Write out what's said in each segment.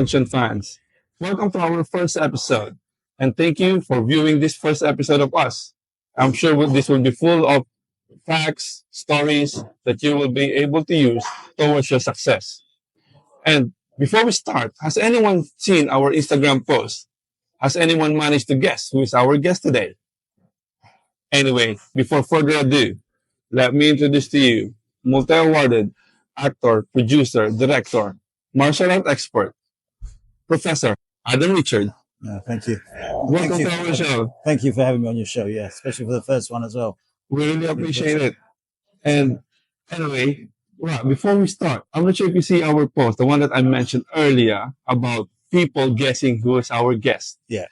Fun fans. Welcome to our first episode, and thank you for viewing this first episode of us. I'm sure this will be full of facts, stories that you will be able to use towards your success. And before we start, has anyone seen our Instagram post? Has anyone managed to guess who is our guest today? Anyway, before further ado, let me introduce to you multi-awarded actor, producer, director, martial art expert, Professor Adam Richard. Thank you. Welcome to our show. Thank you for having me on your show. Yeah, especially for the first one as well. We really appreciate it. And anyway, well, before we start, I'm not sure if you see our post, the one that I mentioned earlier about people guessing who is our guest. Yeah.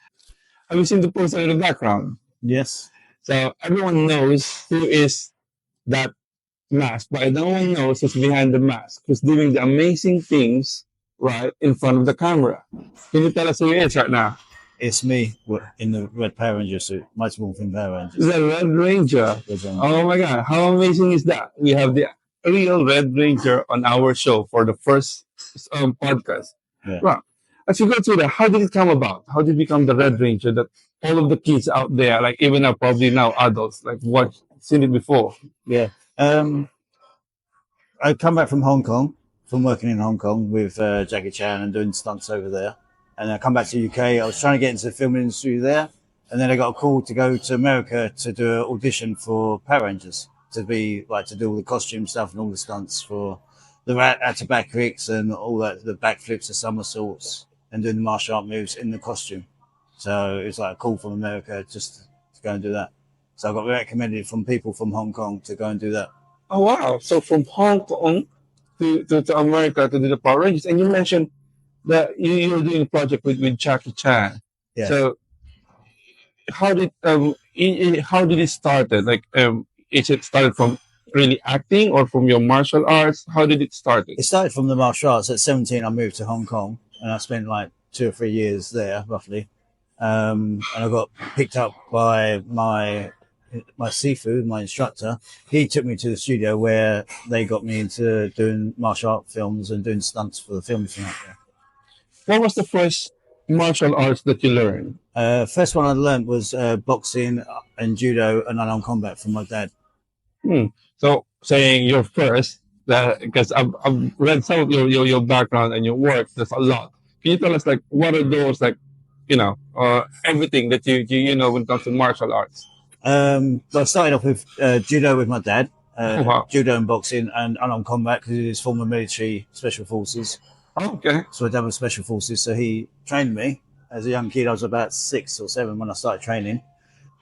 Have you seen the poster in the background? Yes. So everyone knows who is that mask, but no one knows who's behind the mask, who's doing the amazing things right in front of the camera. Can you tell us who he is right now? It's me in the red Power Ranger suit, Mighty Morphin Power Rangers. The Red Ranger. Oh my God, how amazing is that? We have the real Red Ranger on our show for the first podcast. Yeah. Well, as you go through that, how did it come about? How did you become the Red Ranger that all of the kids out there, like even now, probably now adults, like watched, seen it before? Yeah. I come back from Hong Kong, from working in Hong Kong with Jackie Chan and doing stunts over there. And I come back to the UK. I was trying to get into the film industry there. And then I got a call to go to America to do an audition for Power Rangers, to be like to do all the costume stuff and all the stunts for the back kicks and all that, the backflips, the somersaults, and doing the martial art moves in the costume. So it was like a call from America just to go and do that. So I got recommended from people from Hong Kong to go and do that. Oh, wow. So from Hong Kong to America to do the Power Rangers. And you mentioned that you were doing a project with Jackie Chan. Yeah. So how did it started? Like, is it started from really acting or from your martial arts? How did it start? It started from the martial arts. At 17, I moved to Hong Kong and I spent like 2 or 3 years there, roughly. And I got picked up by my seafood, my instructor. He took me to the studio where they got me into doing martial art films and doing stunts for the films and that. What was the first martial arts that you learned? First one I learned was boxing and judo and unarmed combat from my dad. So saying your first, because I've read some of your background and your work, there's a lot. Can you tell us like what are those like, everything that you know when it comes to martial arts? I started off with judo with my dad, Wow. judo and boxing and unarmed combat because he was former military special forces. Oh, okay. So my dad was special forces, so he trained me as a young kid. I was about 6 or 7 when I started training,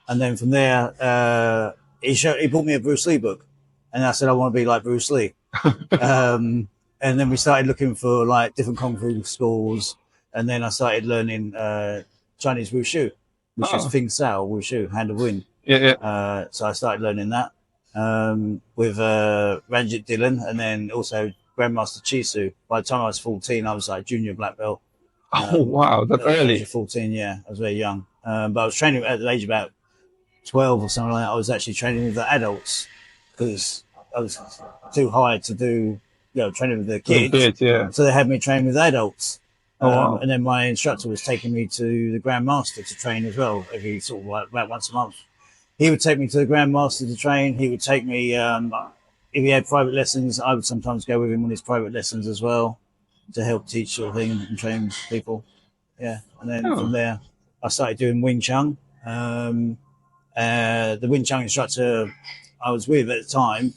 and then from there he bought me a Bruce Lee book, and I said I want to be like Bruce Lee. And then we started looking for like different kung fu schools, and then I started learning Chinese wushu, which is Fing Sao wushu, hand of wind. Yeah. So I started learning that with Ranjit Dillon, and then also Grandmaster Chisu. By the time I was 14, I was like junior black belt. Oh, wow, that's early. 14, yeah, I was very young. But I was training at the age of about 12 or something like that. I was actually training with the adults because I was too high to do, training with the kids. Yeah. So they had me train with adults. Oh, wow. And then my instructor was taking me to the Grandmaster to train as well, every sort of like about once a month. He would take me to the Grandmaster to train. He would take me, if he had private lessons, I would sometimes go with him on his private lessons as well to help teach sort of thing and train people. Yeah. And then from there, I started doing Wing Chun. The Wing Chun instructor I was with at the time,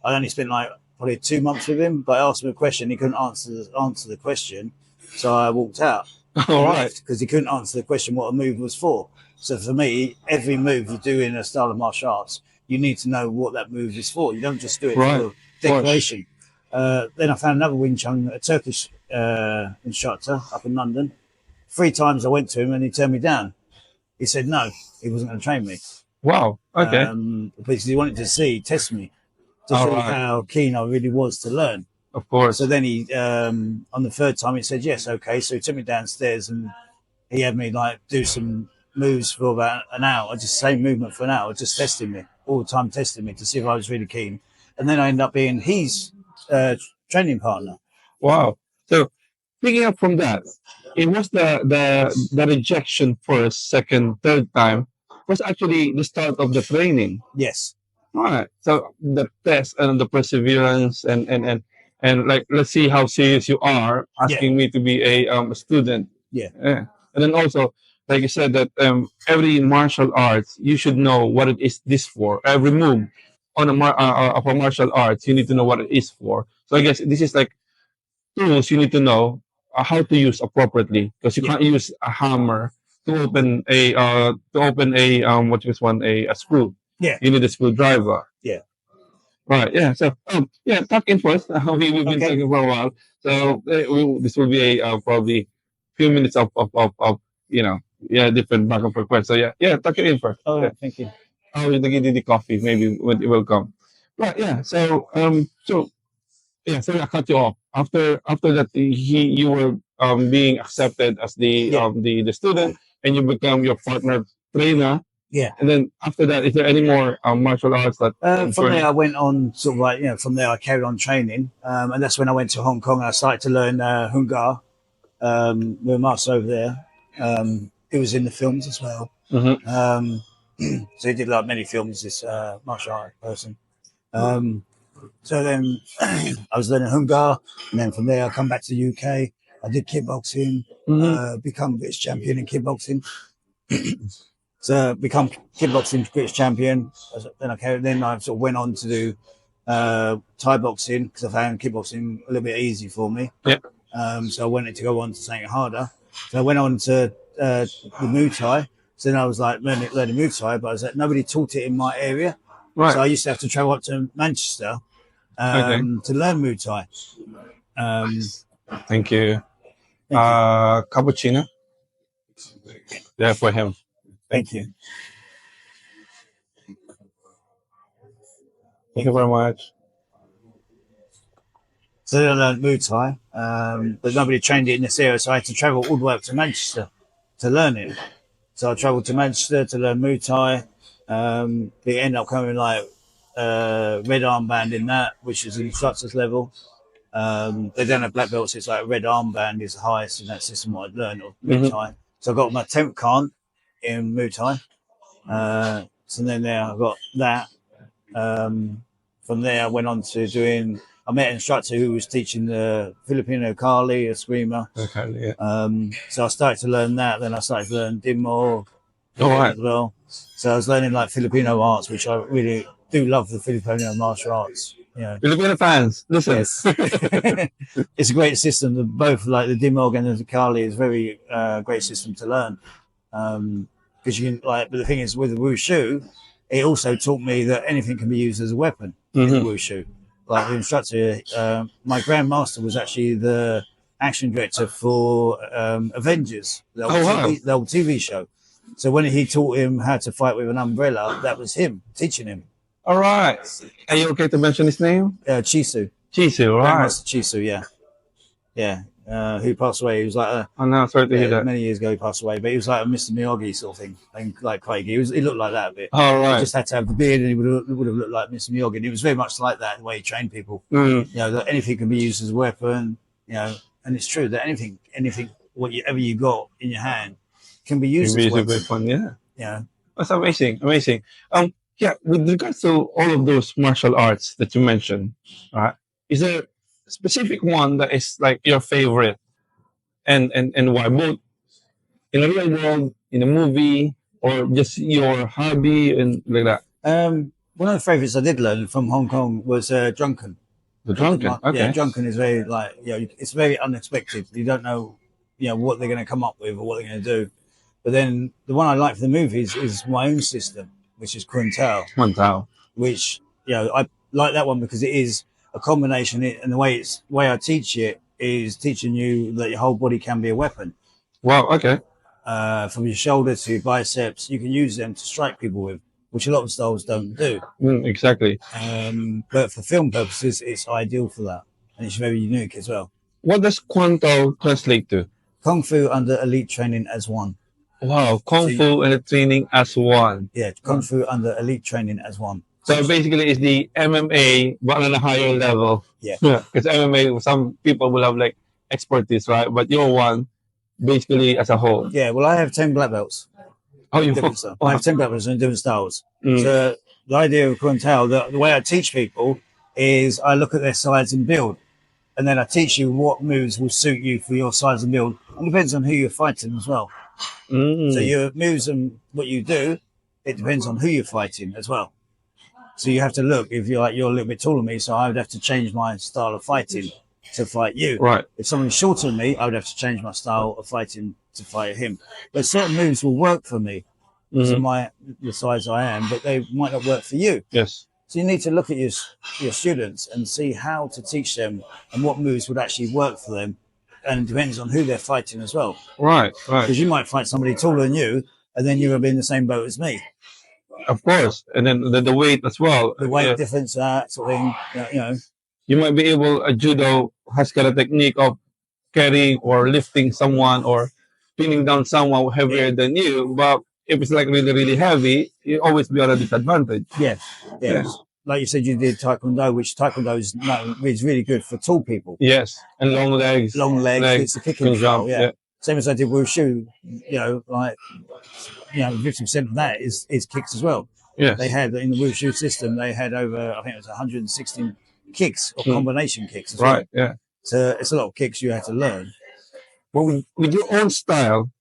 I only spent like probably 2 months with him, but I asked him a question. He couldn't answer the question. So I walked out. All right. Because he couldn't answer the question what a move was for. So for me, every move you do in a style of martial arts, you need to know what that move is for. You don't just do it for decoration. Then I found another Wing Chun, a Turkish instructor up in London. 3 times I went to him and he turned me down. He said no, he wasn't going to train me. Wow. Okay. Because he wanted to test me, to see how keen I really was to learn. Of course. So then he, on the 3rd time, he said yes, okay. So he took me downstairs and he had me like do some moves for about an hour, just same movement for an hour, just testing me, all the time testing me to see if I was really keen. And then I ended up being his training partner. Wow. So picking up from that, it was the rejection first, second, third time was actually the start of the training. Yes. All right. So the test and the perseverance and like let's see how serious you are Yeah. asking me to be a student. Yeah. Yeah. And then also, like you said, that every martial arts you should know what it is this for. Every move on of a martial arts, you need to know what it is for. So I guess this is like tools you need to know how to use appropriately because you Yeah. can't use a hammer to open a what was one a screw. Yeah. You need a screwdriver. Yeah. Right. Yeah. So yeah, tuck in first. We've been Okay. talking for a while, so this will be a probably few minutes of yeah, different back and forth questions. So yeah, tuck it in first. All Yeah. right. Thank you. Oh, you give the coffee maybe when it will come. Right. Yeah. So yeah, sorry, I cut you off. After that, you were being accepted as Yeah. the student, and you become your partner trainer. Yeah. And then after that, is there any more martial arts that From there, I went on sort of like, from there I carried on training. And that's when I went to Hong Kong and I started to learn Hungar with a master over there. He was in the films as well. Mhm. So he did like many films, this martial art person. So then I was learning Hungar, and then from there I come back to the UK. I did kickboxing, become British champion in kickboxing. So become kickboxing British champion. Then I sort of went on to do Thai boxing because I found kickboxing a little bit easy for me. Yeah. So I wanted to go on to something harder. So I went on to the Muay Thai. So then I was like learning Muay Thai, but I was like, nobody taught it in my area. Right. So I used to have to travel up to Manchester to learn Muay Thai. Thank you. Thank you. Cappuccino. Yeah, for him. Thank you. Thank you very much. So then I learned Muay Thai, but nobody trained it in this area, so I had to travel all the way up to Manchester to learn it. So I travelled to Manchester to learn Muay Thai. It ended up coming like red armband in that, which is instructor's level. They don't have black belts, it's like a red armband is the highest in that system what I'd learned of Muay Thai. So I got my 10th Khan in Muay Thai. So then there I got that. From there I went on to doing, I met an instructor who was teaching the Filipino Kali, a screamer. Okay. Yeah. So I started to learn that. Then I started to learn Dimmo right. as well. So I was learning like Filipino arts, which I really do love the Filipino martial arts. Filipino fans, listen. Yes. It's a great system. Both like the Dimog and the Kali is very great system to learn. Because you can but the thing is with the wushu, it also taught me that anything can be used as a weapon in wushu. Like the instructor, my grandmaster was actually the action director for Avengers, the old TV show. So when he taught him how to fight with an umbrella, that was him teaching him. All right. Are you okay to mention his name? Chisu. Chisu, right. Grandmaster Chisu, yeah. Who passed away. He was like oh no, sorry to hear that. Many years ago he passed away, but he was like a Mr. Miyagi sort of thing, and like Craig. He looked like that a bit. All right. He just had to have the beard, and he would have looked like Mr. Miyagi. And he was very much like that the way he trained people. That anything can be used as a weapon. And it's true that anything, whatever you got in your hand, can be used as a weapon. Yeah. That's amazing. Yeah, with regards to all of those martial arts that you mentioned, right? Is there a specific one that is like your favorite, and why? Both in the real world, in a movie, or just your hobby and like that. One of the favorites I did learn from Hong Kong was drunken. The drunken, okay. Yeah, drunken is very it's very unexpected. You don't know, what they're going to come up with or what they're going to do. But then the one I like for the movies is my own system, which is Kun Tao. Kun Tao. Which, I like that one because it is a combination, and the way I teach it is teaching you that your whole body can be a weapon. Wow, okay. From your shoulder to your biceps, you can use them to strike people with, which a lot of styles don't do. Exactly. But for film purposes, it's ideal for that. And it's very unique as well. What does Kun Tao translate to? Kung Fu under elite training as one. Wow, Kung Fu and training as one. Yeah, Kung Fu under elite training as one. So basically, it's the MMA, but on a higher level. Yeah. Because MMA, some people will have like expertise, right? But your one basically as a whole. Yeah, well, I have 10 black belts. Oh, you Different stuff. I wow. have 10 black belts in different styles. Mm. So the idea of Kuntao, the way I teach people is I look at their size and build, and then I teach you what moves will suit you for your size and build. It depends on who you're fighting as well. So your moves and what you do, it depends on who you're fighting as well. So you have to look, if you're a little bit taller than me, so I would have to change my style of fighting to fight you. Right. If someone's shorter than me, I would have to change my style of fighting to fight him. But certain moves will work for me because of the size I am, but they might not work for you. Yes. So you need to look at your students and see how to teach them and what moves would actually work for them. And it depends on who they're fighting as well. Right. Because you might fight somebody taller than you, and then you're going to be in the same boat as me. Of course. And then the weight as well. The weight difference, that sort of thing, you know. You might be able, judo has got a technique of carrying or lifting someone or pinning down someone heavier than you. But if it's like really, really heavy, you always be at a disadvantage. Yeah. Like you said, you did taekwondo, which taekwondo is really good for tall people. Yes, and long legs. Long legs. It's a kicking style. Yeah. Same as I did with wushu. 50% of that is kicks as well. Yes. They had in the wushu system. They had over, I think it was 116 kicks or combination kicks as well. Right. Yeah. So it's a lot of kicks you have to learn. Well, with your own style,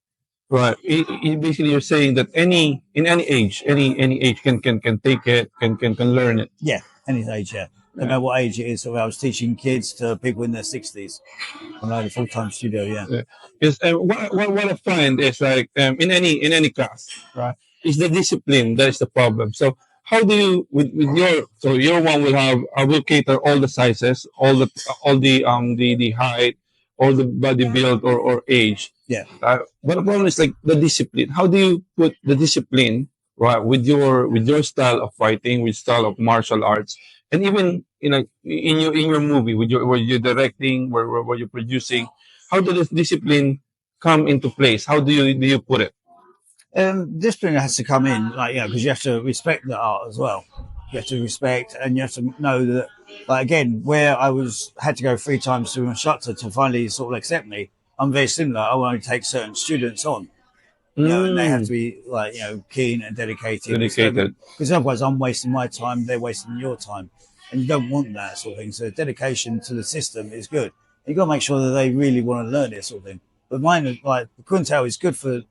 right? Basically, you're saying that in any age can take it, can learn it. Yeah, any age. Yeah, no matter what age it is. So I was teaching kids to people in their 60s. I'm like a full-time studio. Yeah. Yes. What I find is like in any class, right? Is the discipline that is the problem. So how do you with your one will cater all the sizes, all the height, all the body build or age. Yeah. But the problem is like the discipline. How do you put the discipline right with your style of fighting, with style of martial arts, and even in your movie with your directing, where you're producing, how does this discipline come into place? How do you put it? Discipline has to come in, because you have to respect the art as well. You have to respect, and you have to know that, again, where I had to go 3 times to an instructor to finally sort of accept me, I'm very similar. I will only take certain students on, and they have to be keen and dedicated. Because otherwise I'm wasting my time, they're wasting your time, and you don't want that sort of thing. So dedication to the system is good. You've got to make sure that they really want to learn this sort of thing. But mine, Kuntao is good for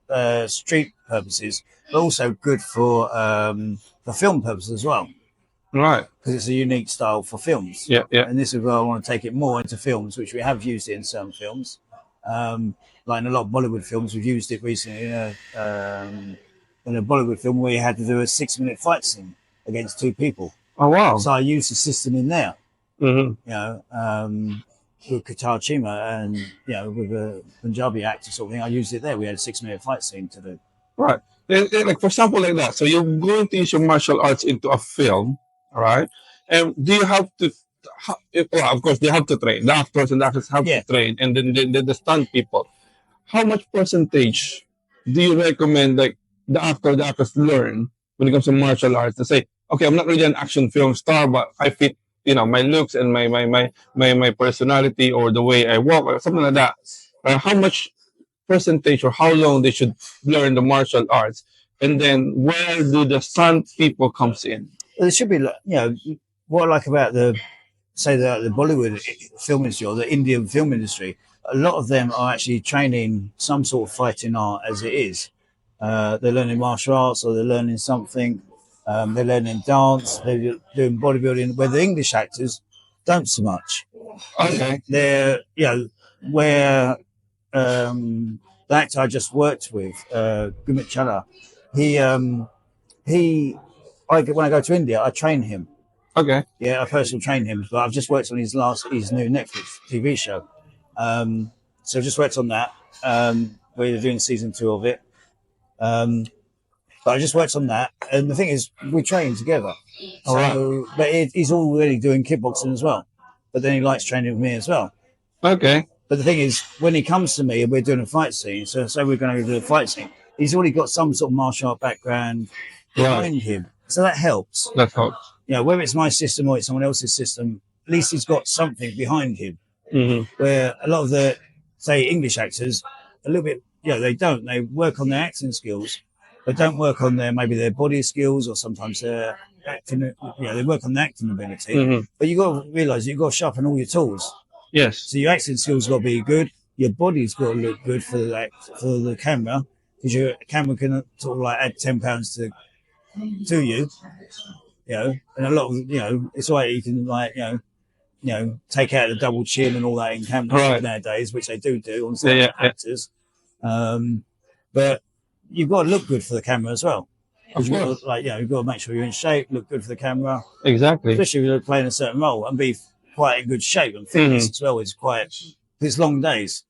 street purposes, but also good for film purposes as well. Right. Because it's a unique style for films. Yeah. And this is where I want to take it more into films, which we have used it in some films. Like in a lot of Bollywood films, we've used it recently in a Bollywood film where you had to do a 6-minute fight scene against 2 people. Oh, wow. So I used the system in there. Mm-hmm. With Qatar Chima and with a Punjabi actor sort of thing, I used it there. We had a 6-minute fight scene to do. Right. Like for example, like that. So you're going to use your martial arts into a film, right? And do you have to? Well, of course, they have to train. The actors and the actors have to train, and then the stunt people. How much percentage do you recommend like the actors learn when it comes to martial arts? To say, okay, I'm not really an action film star, but I fit my looks and my personality or the way I walk or something like that. How much percentage or how long they should learn the martial arts, and then where do the stunt people comes in? Well, it should be what I like about the Bollywood film industry or the Indian film industry. A lot of them are actually training some sort of fighting art as it is. They're learning martial arts or they're learning something. They're learning dance, they're doing bodybuilding, where the English actors don't so much. Okay. They're, where the actor I just worked with, Gumit Chala, when I go to India, I train him. Okay. Yeah, I personally train him, but I've just worked on his new Netflix TV show. So I've just worked on that. We're doing season 2 of it. But I just worked on that, and the thing is, we train together. But he's already doing kickboxing as well. But then he likes training with me as well. Okay. But the thing is, when he comes to me and we're doing a fight scene, so say we're going to do a fight scene, he's already got some sort of martial art background behind him. So that helps. That helps. Whether it's my system or it's someone else's system, at least he's got something behind him. Mm-hmm. Where a lot of the say English actors, a little bit, they don't. They work on their acting skills, but don't work on maybe their body skills, or sometimes their acting. They work on the acting ability. Mm-hmm. But you got to realise you've got to sharpen all your tools. Yes. So your acting skills got to be good. Your body's got to look good for the camera, because your camera can sort of like add £10 to you. And a lot of it's like you can like take out the double chin and all that in cameras nowadays, which they do on some actors. But you've got to look good for the camera as well. You've got to make sure you're in shape, look good for the camera. Exactly. Especially if you're playing a certain role, and be quite in good shape, and fitness as well is quite. It's long days.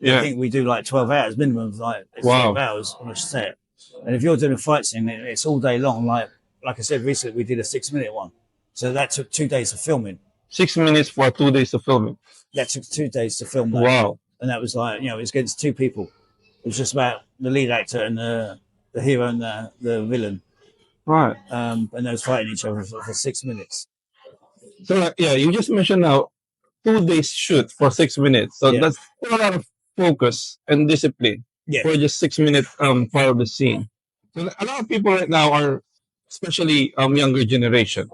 I think we do like 12 hours minimum, 12 hours on a set. And if you're doing a fight scene, it's all day long. Like I said recently, we did a 6-minute one, so that took 2 days of filming. 6 minutes for 2 days of filming. That took 2 days to film. Wow. And that was like, it was against 2 people. It was just about the lead actor and the hero and the villain. Right. And they was fighting each other for 6 minutes. So you just mentioned now 2 days shoot for 6 minutes. So that's a lot of focus and discipline for just 6 minute part of the scene. So a lot of people right now are, especially younger generation,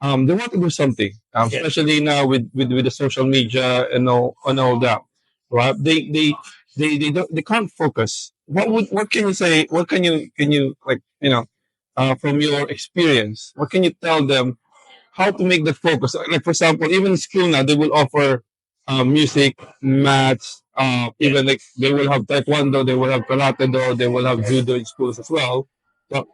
they want to do something, especially now with the social media and all that, right? They can't focus. What can you say? What can you like from your experience? What can you tell them how to make the focus? Like for example, even in school now they will offer music, maths, even like they will have taekwondo, they will have karate do, they will have judo in schools as well. So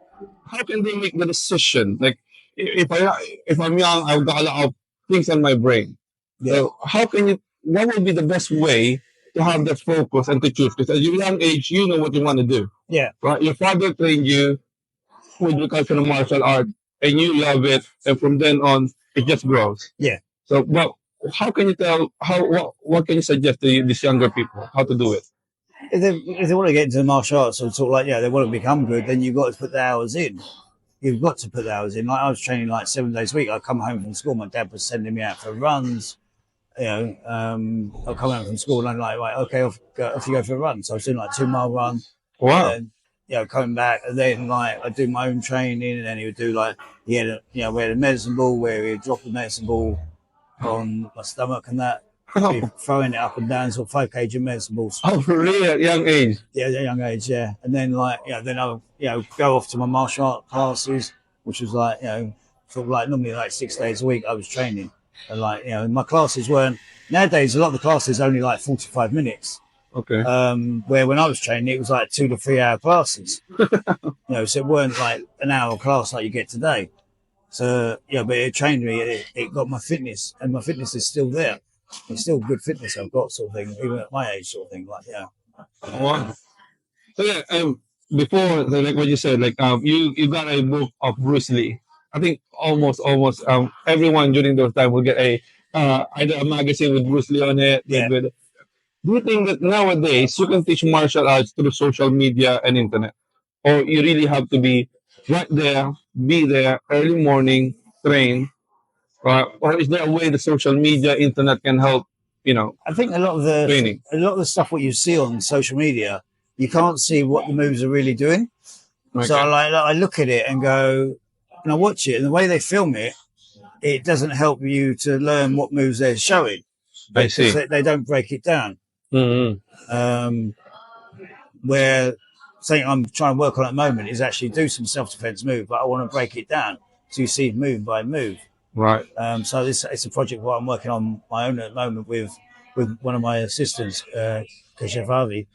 how can they make the decision? Like if I'm young, I've got a lot of things on my brain. So how can you? What would be the best way to have that focus and to choose? Because at your young age, you know what you want to do. Yeah. Right. Your father trained you with regards to the martial art, and you love it, and from then on, it just grows. Yeah. So, but how can you tell? What can you suggest to these younger people how to do it? If they want to get into martial arts, or sort of like they want to become good, then you've got to put the hours in. You've got to put the hours in. Like I was training like 7 days a week. I'd come home from school. My dad was sending me out for runs. I'll come home from school and I'm like, right, okay, off you go for a run. So I was doing like 2-mile run. Wow. And then, coming back, and then like I do my own training, and then he would do like we had a medicine ball where he'd drop the medicine ball on my stomach and that. Be throwing it up and down, sort of 5 kg medicine balls. Oh, really? At young age? Yeah, at a young age, yeah. And then then I'll go off to my martial art classes, which was like sort of like normally like 6 days a week I was training. And my classes weren't nowadays. A lot of the classes only like 45 minutes. Okay. Where when I was training, it was like 2 to 3 hour classes. So it weren't like an hour class like you get today. So but it trained me. It got my fitness, and my fitness is still there. It's still good fitness I've got, sort of thing, even at my age, sort of thing. Wow. So before like what you said, like you got a book of Bruce Lee. I think almost everyone during those time will get either a magazine with Bruce Lee on it. Yeah. Do you think that nowadays you can teach martial arts through social media and internet, or you really have to be right there, be there early morning, train? Or is there a way the social media, internet can help? I think a lot of the stuff what you see on social media, you can't see what the moves are really doing. Okay. So I look at it and go, and I watch it, and the way they film it, it doesn't help you to learn what moves they're showing. I see. They don't break it down. Mm-hmm. Where something I'm trying to work on at the moment is actually do some self-defense move, but I want to break it down so you see move by move. Right. So it's a project what I'm working on my own at the moment with one of my assistants, Kashavi.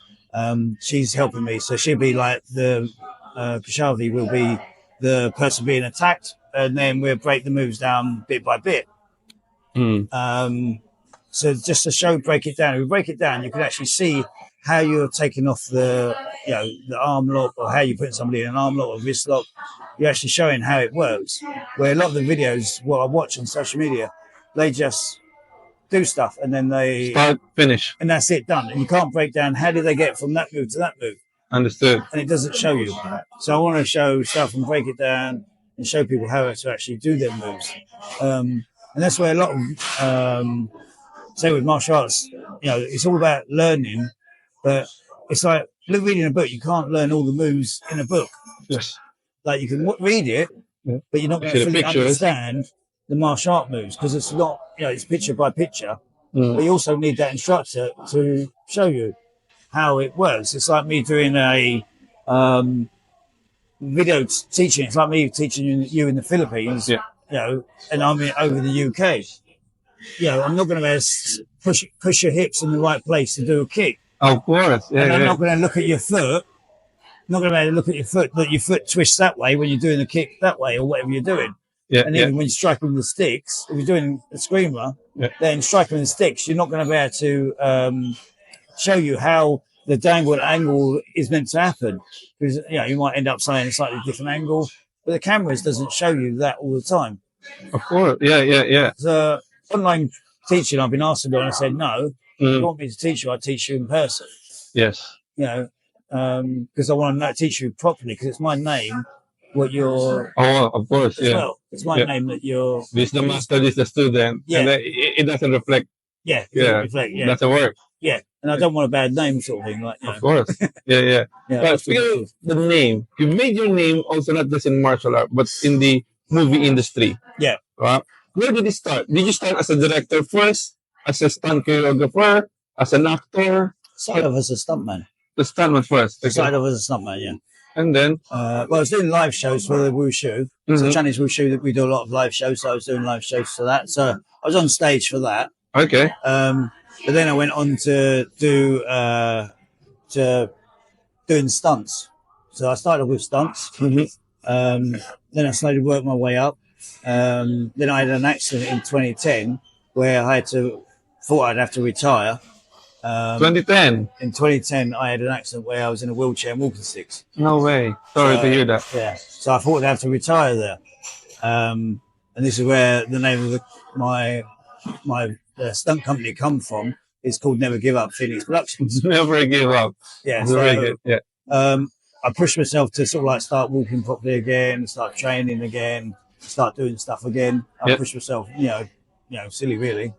She's helping me, so she'll be like the Kashavi will be the person being attacked, and then we'll break the moves down bit by bit. So just to break it down. If we break it down, you can actually see how you're taking off the arm lock, or how you're putting somebody in an arm lock or wrist lock. You're actually showing how it works. Where a lot of the videos, what I watch on social media, they just do stuff and then they start, finish, and that's it, done. And you can't break down how did they get from that move to that move. Understood. And it doesn't show you. So I want to show stuff and break it down and show people how to actually do their moves. And that's where a lot of say with martial arts, it's all about learning, but it's like reading a book. You can't learn all the moves in a book. Yes. Like you can read it, but you're not going to fully understand the martial art moves because it's not, it's picture by picture. But you also need that instructor to show you how it works. It's like me doing a video teaching. It's like me teaching you in the Philippines, and I'm over the UK. I'm not going to push your hips in the right place to do a kick. Of course. And I'm not going to look at your foot. Not going to be able to look at your foot, that your foot twists that way when you're doing the kick that way or whatever you're doing. And even when you're striking with the sticks, if you're doing a screamer, then striking with the sticks, you're not going to be able to show you how the downward angle is meant to happen. Because, you might end up saying a slightly different angle, but the cameras doesn't show you that all the time. Of course. Yeah. So online teaching, I've been asked to do, and I said, no, if you want me to teach you, I'll teach you in person. Yes. Because I want to teach you properly, because it's my name what you're. Oh, of course, well. It's my name that you're. This the master, this the student. Yeah. And it doesn't reflect. It doesn't reflect. Yeah. Doesn't work. Yeah, and I don't want a bad name, sort of thing. Like, of course. Yeah. But speaking of the name, you made your name also not just in martial art, but in the movie industry. Yeah. Right? Where did it start? Did you start as a director first, as a stunt choreographer, as an actor? Started off as a stuntman. The stuntman first. Okay. Started off as a stuntman, yeah. And then? I was doing live shows for the Wushu. So Chinese Wushu, that we do a lot of live shows. So I was doing live shows for that. So I was on stage for that. Okay. But then I went on to do doing stunts. So I started with stunts. Then I slowly worked my way up. Then I had an accident in 2010 where I thought I'd have to retire. 2010. In 2010, I had an accident where I was in a wheelchair and walking sticks. No way. Sorry to hear that. Yeah. So I thought I'd have to retire there. And this is where the name of my stunt company come from. It's called Never Give Up Phoenix Productions. Never give up. Yeah. So, very good. Yeah. I pushed myself to sort of like start walking properly again, start training again, start doing stuff again. I pushed myself, silly really.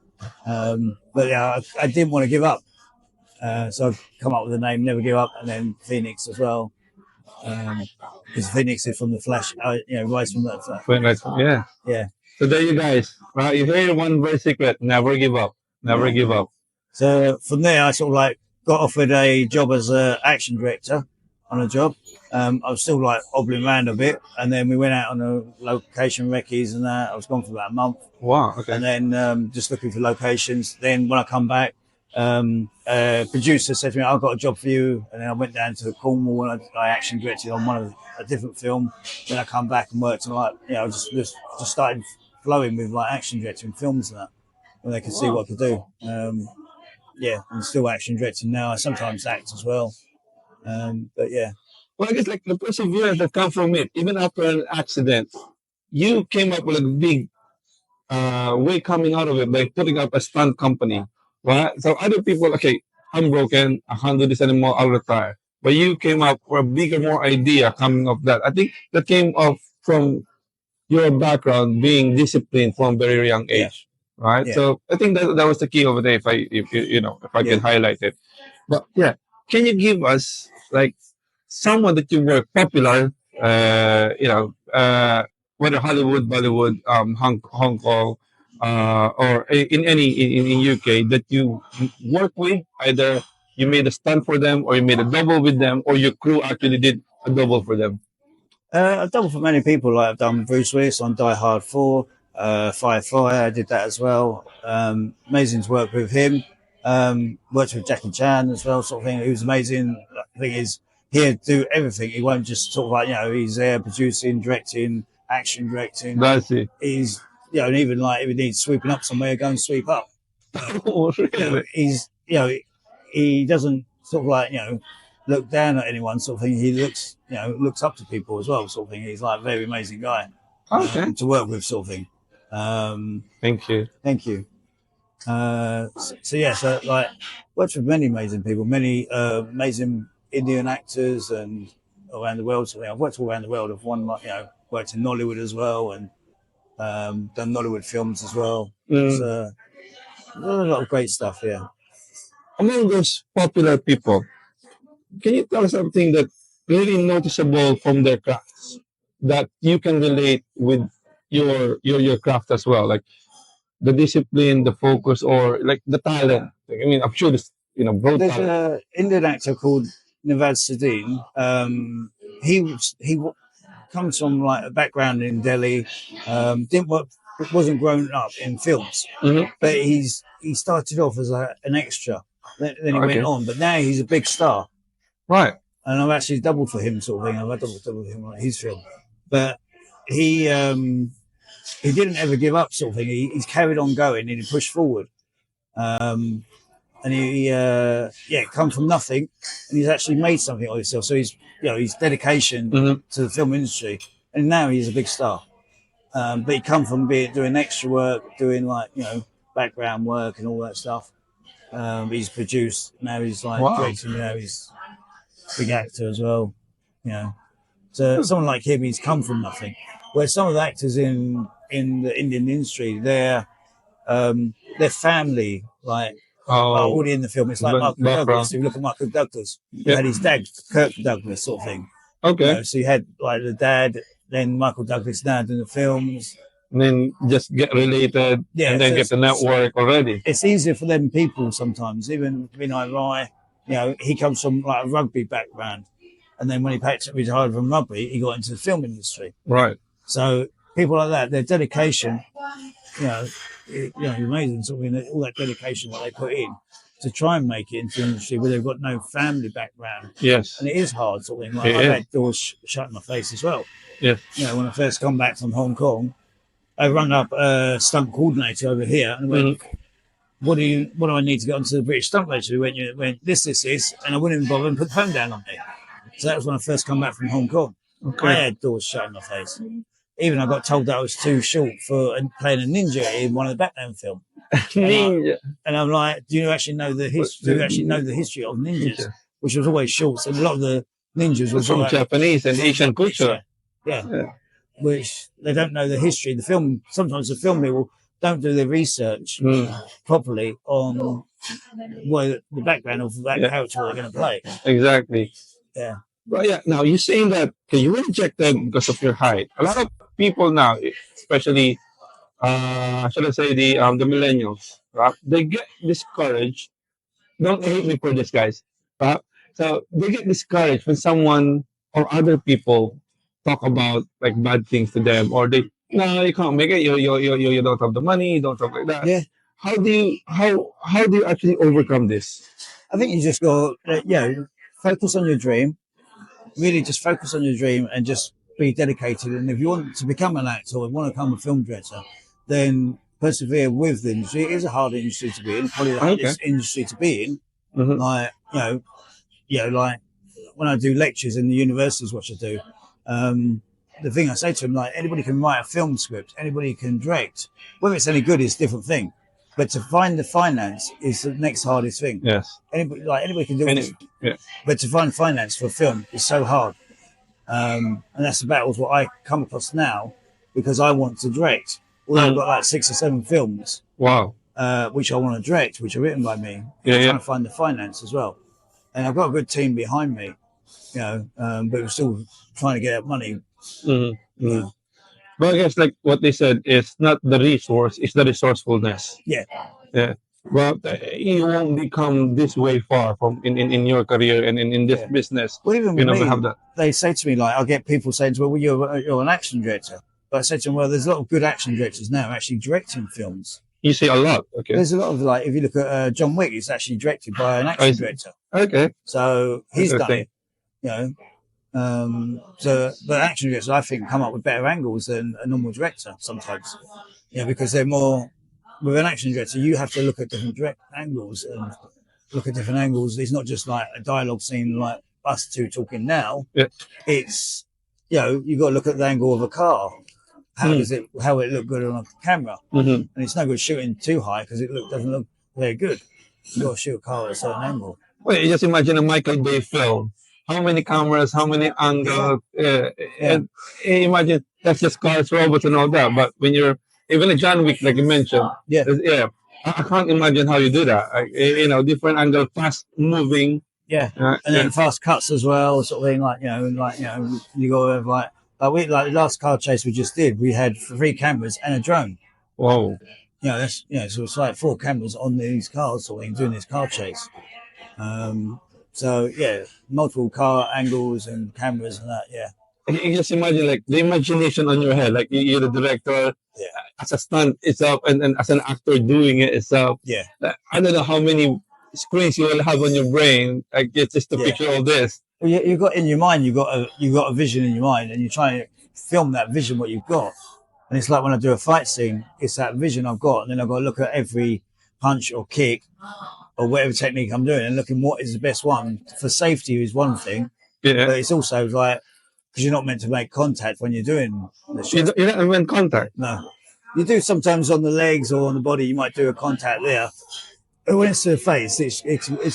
But yeah, I didn't want to give up. So I've come up with the name Never Give Up, and then Phoenix as well. Because Phoenix is from the Flash, rise from that Flash. Yeah. Yeah. So there you guys. Right, you hear one very secret: never give up. Never give up. So from there, I sort of like got offered a job as an action director on a job. I was still like hobbling around a bit, and then we went out on a location recce's and that. I was gone for about a month. Wow. Okay. And then just looking for locations. Then when I come back, producer said to me, "I've got a job for you." And then I went down to Cornwall and I action directed on a different film. Then I come back and worked on just started flowing with like action directing films and that, when they could see what I could do. I'm still action directing now. I sometimes act as well. But yeah. Well, I guess like the perseverance that comes from it, even after an accident, you came up with a big way coming out of it by putting up a stunt company, right? So other people, okay, I'm broken, I can't do this anymore, I'll retire. But you came up with a bigger, more idea coming of that. I think that came off from your background being disciplined from a very young age, right? Yeah. So I think that was the key over there. If I can highlight it, but yeah, can you give us like someone that you were popular, whether Hollywood, Bollywood, Hong Kong, or in UK that you work with, either you made a stunt for them, or you made a double with them, or your crew actually did a double for them? I've doubled for many people. Like I've done Bruce Willis on Die Hard 4, Firefly, I did that as well. Amazing to work with him. Worked with Jackie Chan as well, sort of thing. He was amazing. The thing is, he'll do everything. He won't just sort of like, he's there producing, directing, action directing. That's it. He's, and even like if he needs sweeping up somewhere, go and sweep up. Oh, really? He's, he doesn't sort of like, look down at anyone, sort of thing. He looks up to people as well, sort of thing. He's like a very amazing guy to work with, sort of thing. Thank you. So like worked with many amazing people, many amazing Indian actors and around the world. So I've worked all around the world. I've worked in Nollywood as well, and done Nollywood films as well. So, a lot of great stuff. Yeah. Among those popular people, can you tell us something that really noticeable from their crafts that you can relate with your craft as well, like the discipline, the focus, or like the talent? Like, I mean, I'm sure this, broad There's talent. a Indian actor called Navad Sadin. He comes from like a background in Delhi. Didn't work, wasn't grown up in films, Hmm. but he started off as an extra. Then he went Okay, on, but now he's a big star, right. and I've actually doubled for him, sort of thing. I've doubled for him on his film, but he didn't ever give up, sort of thing. He's carried on going and he pushed forward. Um, and he come from nothing, and he's actually made something of himself. So his dedication Hmm. to the film industry, and now he's a big star. But he come from doing extra work, doing like background work and all that stuff. He's produced, now he's like Wow. directing, he's a big actor as well. You know, so someone like him, he's come from nothing. Where some of the actors in the Indian industry, their family, like Oh, already in the film. It's like Michael background. Douglas. If you look at Michael Douglas, you Yeah. had his dad, Kirk Douglas, sort of thing. Okay. So you had like the dad, then Michael Douglas' dad in the films. And then just get related, Yeah, and then so get the network already. it's easier for them people sometimes. Even Vinay Rai, he comes from like a rugby background, and then when he retired from rugby, he got into the film industry. Right. So people like that, their dedication, amazing. Sort of all that dedication that they put in to try and make it into the industry where they've got no family background, Yes. and it is hard. Sort of thing. Like It I've is. had doors shut in my face as well. Yeah. When I first come back from Hong Kong, I rang up a stunt coordinator over here and went, what do I need to get onto the British Stunt Registry? He went this, and I wouldn't even bother and put the phone down on me. So that was when I first come back from Hong Kong. Okay. I had doors shut in my face. Even I got told that I was too short for playing a ninja in one of the Batman films. Ninja. And I'm like, do you actually know the history? Do you actually know the history of ninjas? Ninja. Which was always shorts, and a lot of the ninjas was From like, Japanese and Asian culture. yeah. Yeah. Which they don't know the history. The film, sometimes the film people don't do their research properly on the background of that character they're going to play. Exactly. Yeah. But yeah, now you're saying that you were rejected because of your height. A lot of people now, especially should I say the millennials, right? They get discouraged. Don't hate me for this, guys. Right? So they get discouraged when someone or other people talk about like bad things to them, or they no, you can't make it. You don't have the money. You don't have like that. Yeah. How do you actually overcome this? I think you just go, focus on your dream. Really, just focus on your dream and just be dedicated. And if you want to become an actor or want to become a film director, then persevere with the industry. It is a hard industry to be in, probably the hardest industry to be in. Mhm. Like, like when I do lectures in the universities, what I do, the thing I say to them, like, anybody can write a film script, anybody can direct. Whether it's any good is a different thing. But to find the finance is the next hardest thing. Yes. Anybody can do it. Yeah. But to find finance for a film is so hard. And that's the battles what I come across now because I want to direct. Although I've got like 6 or 7 films, Wow. which I want to direct, which are written by me. Yeah, I'm trying to find the finance as well. And I've got a good team behind me, but we're still trying to get that money. Mm-hmm. But I guess like what they said, it's not the resource, it's the resourcefulness. Yeah. Yeah. But you won't become this way far from in your career and in this business. Well, even You with never me, have that. they say to me, like, I'll get people saying to me, well, you're an action director. But I say to them, well, there's a lot of good action directors now actually directing films. You see a lot. Okay. There's a lot of, like, if you look at John Wick, it's actually directed by an action director. Okay. So he's done it, so the action directors, I think, come up with better angles than a normal director sometimes. Because they're more, with an action director, you have to look at different angles and look at different angles. It's not just like a dialogue scene like us two talking now. Yeah. It's, you've got to look at the angle of a car. How it look good on a camera? Mm-hmm. And it's no good shooting too high because it doesn't look very good. You've got to shoot a car at a certain angle. Well, just imagine a Michael Bay film. How many cameras, how many angles, and imagine that's just cars, robots, and all that. But when you're even a John Wick, like you mentioned, I can't imagine how you do that. Like, different angle, fast moving. Yeah, and Yeah. then fast cuts as well, sort of thing. You got to have like the last car chase we just did. We had 3 cameras and a drone. Whoa. That's so it's like 4 cameras on these cars, sort of thing, doing this car chase. So yeah, multiple car angles and cameras and that. Yeah, You just imagine like the imagination on your head, like you're the director, yeah, as a stunt itself, and as an actor doing it itself. yeah, I don't know how many screens you will have on your brain, like just to yeah. picture all this. Well, you got in your mind, you got a vision in your mind, and you try to film that vision what you've got. And it's like when I do a fight scene, it's that vision I've got, and then I've got to look at every punch or kick or whatever technique I'm doing and looking what is the best one. For safety is one thing, Yeah, but it's also like because you're not meant to make contact when you're doing the you shit. don't, you're not even in contact. No, you do sometimes on the legs or on the body. You might do a contact there. But when it's to the face, it's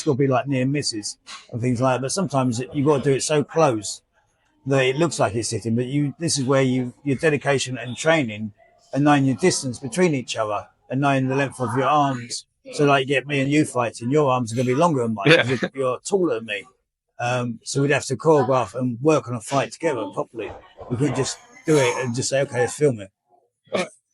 got to be like near misses and things like that. But sometimes you've got to do it so close that it looks like it's hitting. But this is where your dedication and training and knowing your distance between each other and knowing the length of your arms. So like you get me and you fighting, your arms are going to be longer than mine. Yeah. You're taller than me. So we'd have to choreograph and work on a fight together properly. We couldn't just do it and just say, okay, let's film it.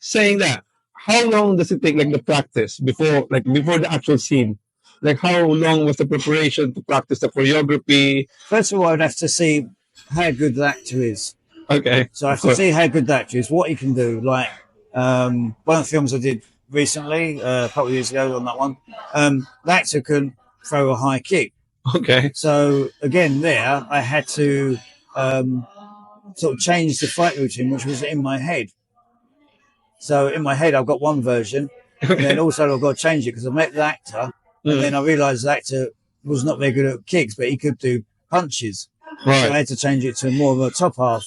Saying that, how long does it take, like the practice before the actual scene? Like how long was the preparation to practice the choreography? First of all, I'd have to see how good the actor is. Okay. So I have to see how good the actor is, what he can do. Like one of the films I did recently, a couple of years ago on that one, the actor can throw a high kick. Okay. So again, there I had to sort of change the fight routine, which was in my head. So in my head, I've got one version, and then also I've got to change it because I met the actor, and then I realised the actor was not very good at kicks, but he could do punches. Right. So I had to change it to more of a top half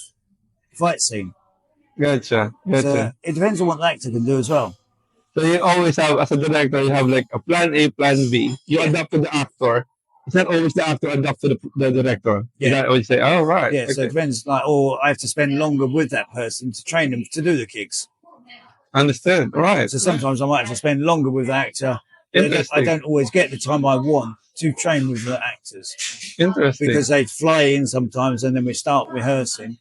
fight scene. Gotcha. So it depends on what the actor can do as well. So you always have, as a director, you have like a plan A, plan B. You adapt to the actor. It's not always the actor adapt to the director. Yeah. You always say, oh, right. Yeah, so it depends. Or I have to spend longer with that person to train them to do the kicks. Understand. Right. So sometimes I might have to spend longer with the actor. Interesting. I don't always get the time I want to train with the actors. Interesting. Because they fly in sometimes and then we start rehearsing.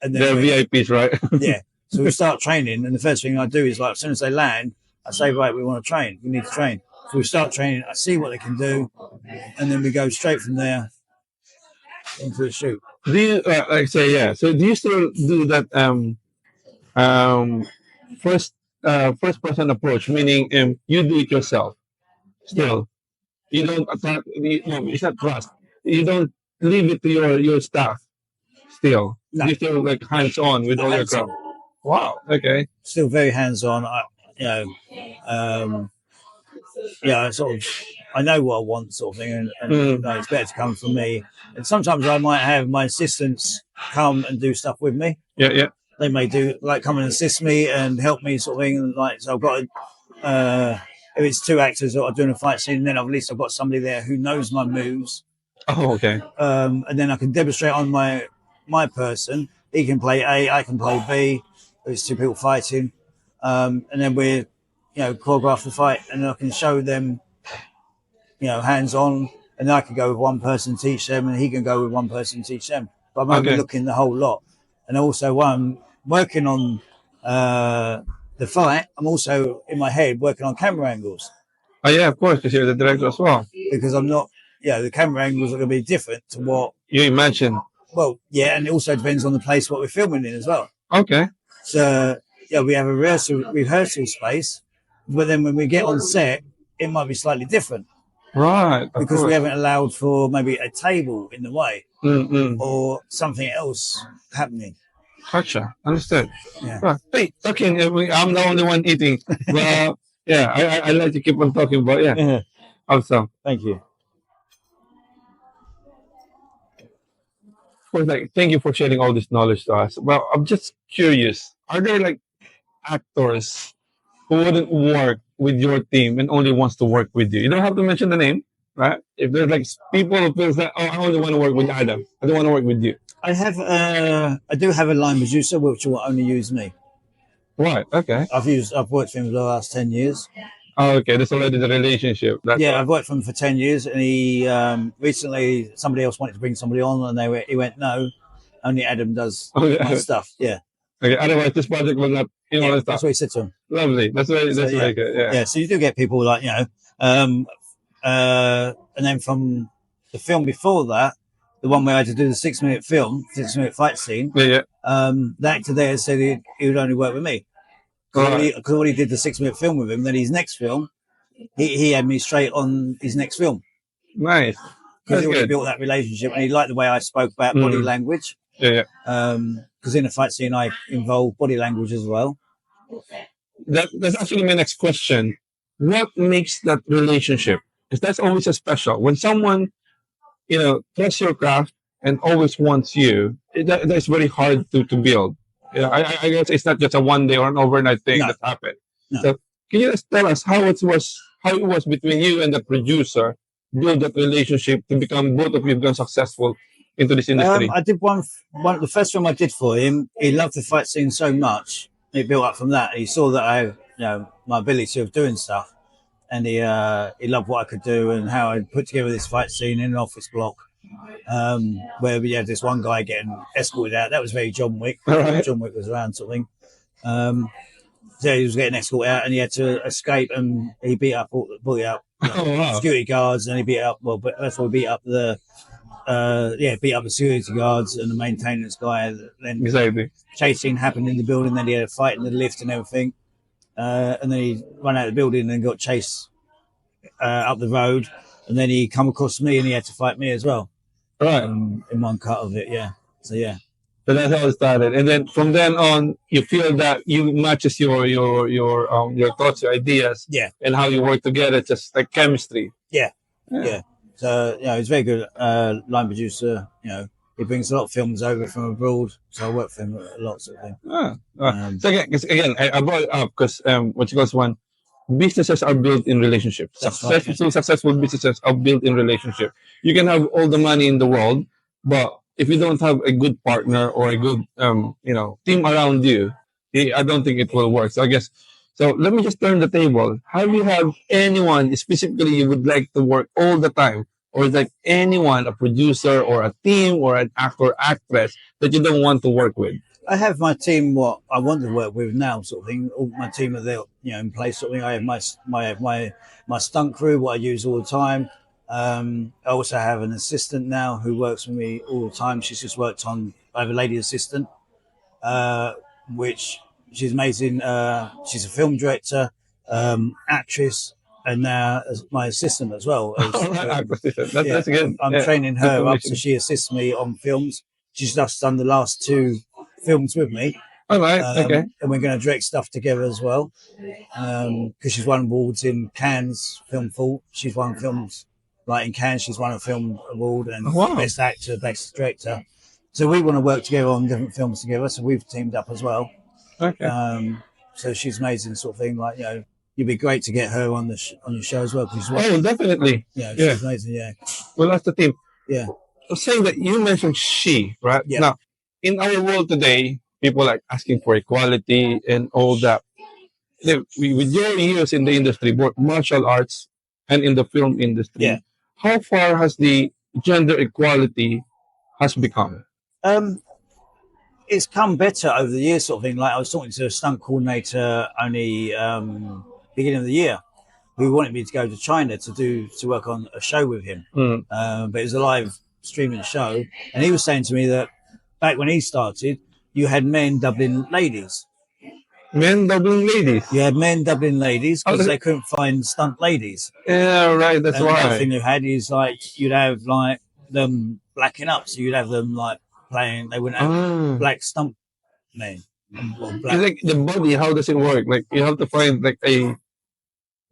And then they're VIPs, right? Yeah. So we start training, and the first thing I do is, like, as soon as they land, I say, right, we want to train. We need to train. So we start training. I see what they can do, and then we go straight from there into the shoot. Do you So do you still do that first person approach, meaning you do it yourself? Still, you don't attack. It's not trust. You don't leave it to your staff. Still, No. you still like hands on with all your Hands-on. crowd. Wow. Okay. Still very hands-on. I know what I want, sort of thing, and it's better to come from me. And sometimes I might have my assistants come and do stuff with me. Yeah. They may do come and assist me and help me, sort of thing. And so I've got if it's 2 actors that are doing a fight scene, then at least I've got somebody there who knows my moves. Oh, okay. And then I can demonstrate on my person. He can play A, I can play B. It's 2 people fighting, and then we choreograph the fight, and I can show them hands on, and I can go with one person, teach them, and he can go with one person, teach them. But I'm overlooking the whole lot. And also while I'm working on the fight, I'm also in my head working on camera angles. Oh yeah, of course, because you're the director as well. Because I'm not, the camera angles are going to be different to what you imagine. Well, yeah, and it also depends on the place what we're filming in as well. Okay. So we have a rehearsal space, but then when we get on set, it might be slightly different. Right. Because we haven't allowed for maybe a table in the way or something else happening. Gotcha. Understood. Yeah. Right. Hey, talking. I'm the only one eating. But I like to keep on talking. But yeah, awesome. Thank you. Well, thank you for sharing all this knowledge to us. Well, I'm just curious. Are there like actors who wouldn't work with your team and only wants to work with you? You don't have to mention the name, right? If there's like people who feels that, I only want to work with Adam. I don't want to work with you. I do have a line producer which will only use me. Right. Okay. I've worked for him for the last 10 years. Oh, okay, that's already the relationship. That's Yeah, why. I've worked for him for 10 years, and he recently somebody else wanted to bring somebody on, and he went no, only Adam does my Okay. stuff. Yeah, Okay. Otherwise, this project will not, yeah, stop. that's what he said to him. Lovely. So That's yeah, very good. Yeah. yeah. So you do get people like um, and then from the film before that, the one where I had to do the 6 minute film, 6 minute fight scene. Yeah. Yeah. The actor there said he would only work with me All because right. I already did the 6 minute film with him. Then his next film, he had me straight on his next film Nice. because That's he already good. built that relationship and he liked the way I spoke about body Mm. language. Yeah. Yeah. Because in a fight scene, I involve body language as well. That's actually my next question. What makes that relationship? Because that's always a special. When someone, trusts your craft and always wants you, that's very hard to build. Yeah, I guess it's not just a one day or an overnight thing No, that happened. no. So can you just tell us how it was between you and the producer build that relationship to become both of you become successful into this industry? I did one. The first film I did for him. He loved the fight scene so much. It built up from that. He saw that my ability of doing stuff, and he loved what I could do and how I put together this fight scene in an office block, where we had this one guy getting escorted out. That was very John Wick. All right. John Wick was around sort of thing. So he was getting escorted out, and he had to escape, and he beat up Oh wow. security guards, and he beat up. Well, but that's why he beat up beat up the security guards and the maintenance guy. Then Exactly. chasing happened in the building. Then he had a fight in the lift and everything. And then he ran out of the building and got chased up the road. And then he come across me and he had to fight me as well. Right. In one cut of it, yeah. So yeah. So that's how it started, and then from then on, you feel that you matches your thoughts, your ideas, Yeah. and how you work together, just like chemistry. Yeah. So he's a very good line producer. He brings a lot of films over from abroad, so I work for him a lot, sort of thing. So again, I brought it up because what you guys want, businesses are built in relationships. That's right, Successful businesses are built in relationship. You can have all the money in the world, but if you don't have a good partner or a good team around you, I don't think it will work. So I guess so. Let me just turn the table. Have you have anyone specifically you would like to work all the time, or is like anyone, a producer or a team or an actor actress that you don't want to work with? I have my team. What I want to work with now, sort of thing. All my team are there, in place, sort of thing. I have my stunt crew, what I use all the time. I also have an assistant now who works with me all the time. She's just worked on. I have a lady assistant, which she's amazing. She's a film director, actress, and now as my assistant as well. All right, acquisition. That's good. I'm Yeah, training good her up commission. so she assists me on films. She's just done the last two films with me. All right. Okay. And we're going to direct stuff together as well. Because she's won awards in Cannes Film Fault. She's won films like in Cannes. She's won a film award and Oh, wow. best actor, best director. So we want to work together on different films together. So we've teamed up as well. Okay. So she's amazing, sort of thing. Like you'd be great to get her on on your show as well. Because Oh, definitely. she's amazing. Yeah, Well, that's the team. yeah, So saying that you mentioned she, right? Yeah. Now, in our world today, people are asking for equality and all that. With your years in the industry, both martial arts and in the film industry, Yeah. how far has the gender equality has become? It's come better over the years, sort of thing. Like I was talking to a stunt coordinator only beginning of the year, who wanted me to go to China to work on a show with him. Mm. But it was a live streaming show, and he was saying to me that back when he started, you had men doubling ladies. Men doubling ladies. You had men doubling ladies because Oh, they couldn't find stunt ladies. Yeah, right. That's And the other why. thing you had is like you'd have like them blacking up, so you'd have them like playing. They wouldn't have Ah. black stunt men. Or black. It's like the body. How does it work? Like you have to find like the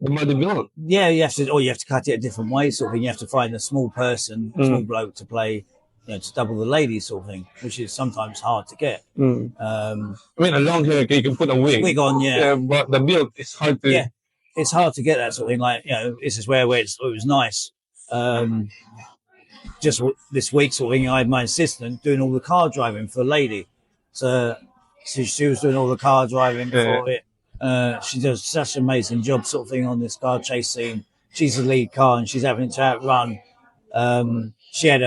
body build. Yeah, you have to cut it a different way, sort of thing. You have to find a small person, small bloke to play, to double the lady, sort of thing, which is sometimes hard to get. Mm. Um, I mean, a long hair, you can put a wig. wig on, Yeah, but the build is hard to. Yeah. It's hard to get that sort of thing. Like, this is where it was nice. Just this week, sort of thing, I had my assistant doing all the car driving for a lady. So she was doing all the car driving Yeah. for it. She does such an amazing job, sort of thing, on this car chase scene. She's the lead car, and she's having to outrun. She had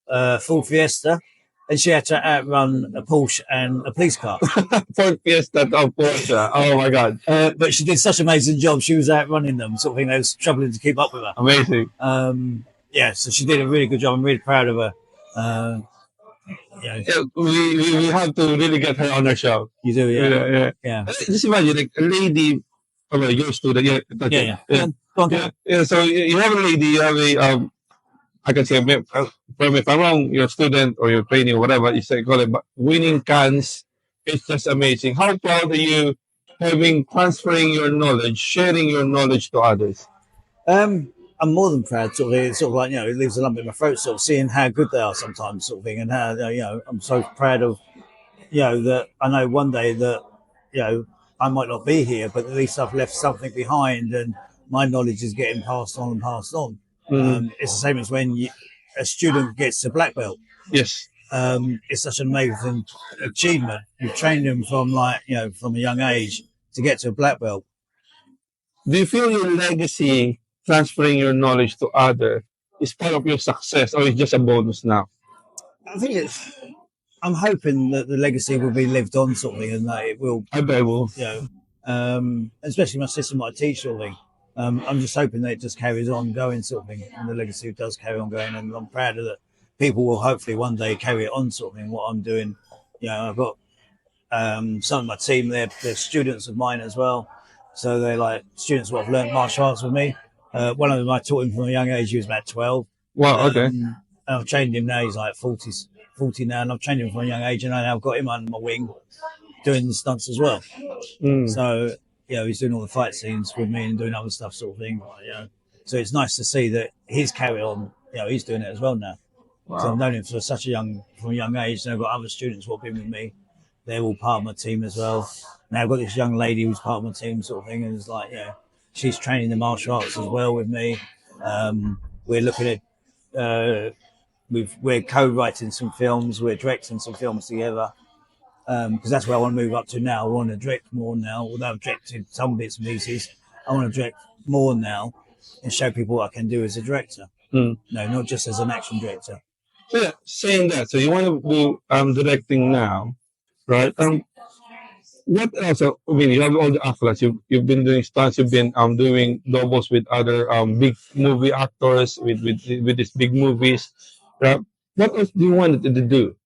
a full Fiesta, and she had to outrun a Porsche and a police car. Ford Fiesta of Porsche. Oh my God. But she did such an amazing job. She was outrunning them, sort of thing. They was struggling to keep up with her. Amazing. Yeah, so she did a really good job. I'm really proud of her. Yeah, we have to really get her on our show. You do, Yeah. Just imagine, like a lady, well, you're a student, yeah. Go on. Yeah. So you have a lady, you have a I can say, if I'm wrong, you're a student or you're training or whatever, you say, call it, but winning cans, it's just amazing. How proud are you having transferring your knowledge, sharing your knowledge to others? I'm more than proud, sort of. It's sort of like, it leaves a lump in my throat, sort of seeing how good they are sometimes, sort of thing, and how, I'm so proud of, that I know one day that, I might not be here, but at least I've left something behind, and my knowledge is getting passed on and passed on. It's the same as when a student gets a black belt. Yes. It's such an amazing achievement. You've trained them from from a young age to get to a black belt. Do you feel your legacy, transferring your knowledge to others, is part of your success, or is just a bonus now? I think I'm hoping that the legacy will be lived on, sort of thing, and that it will. I bet it will. Especially my system, what I teach, sort of thing. I'm just hoping that it just carries on going, sort of thing, and the legacy does carry on going. And I'm proud of that. People will hopefully one day carry it on, sort of thing. What I'm doing, I've got some of my team. They're students of mine as well, so they're like students who have learned martial arts with me. One of them I taught him from a young age. He was about 12. Wow. Okay. And I've trained him now. He's like 40 now, and I've trained him from a young age, and I've got him under my wing, doing the stunts as well. So. He's doing all the fight scenes with me and doing other stuff, sort of thing. So it's nice to see that he's carried on. He's doing it as well now. Wow. So I've known him from a young age. And I've got other students who have been with me. They're all part of my team as well. Now I've got this young lady who's part of my team, sort of thing, and it's like, she's training the martial arts as well with me. We're looking at, we're co-writing some films. We're directing some films together. Because that's where I want to move up to now. I want to direct more now. Although I've directed some bits and pieces, I want to direct more now and show people what I can do as a director. No, not just as an action director. Yeah, saying that. So you want to do directing now, right? What else? I mean, you have all the accolades. You've been doing stunts. You've been doing doubles with other big movie actors with these big movies. Right? What else do you want to do?